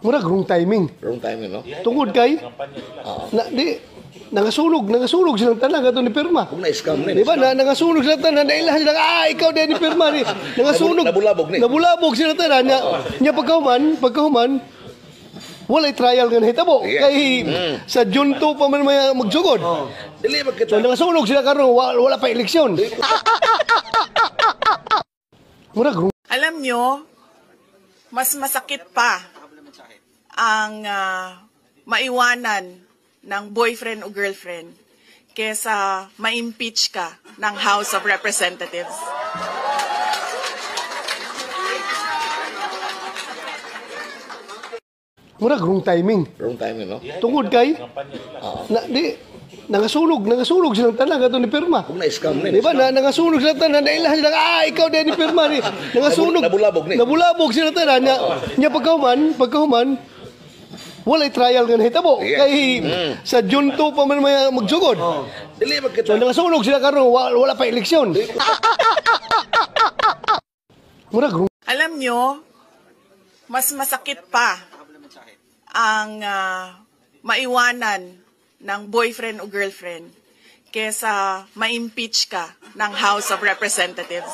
Murag wrong timing. Wrong timing, no? Tungod kay nangasunog silang tanan ato ni pirma. Kung na-scam na. Di ba? Nangasunog silang tanan, nailahan silang, ikaw din ni pirma ni. Nangasunog. Nabulabog ni. Nabulabog silang tanan. Nya pagkahuman, walay trial nga nahitabo. Kay sa June 2 pa man may magsugod. Dili So nangasunog sila karon, wala pa eleksyon. Murag wrong. Alam nyo, mas masakit pa ang maiwanan ng boyfriend o girlfriend kesa ma-impeach ka ng House of Representatives. Murag wrong timing. Wrong timing, no? Tungod kay nangasunog silang tanan ato ni pirma. Kung na-scam na. Di ba? Nangasunog silang tanan, nailahan silang, ikaw din ni pirma ni. Nangasunog. Nabulabog ni. Nabulabog silang tanan. Nya pagkahuman, walay trial nga nahitabo. Kay sa June 2 pa man may magsugod. Dili So nangasunog sila karon, wala pa eleksyon. Murag wrong. Alam nyo, mas masakit pa ang maiwanan ng boyfriend o girlfriend kesa ma-impeach ka ng House of Representatives.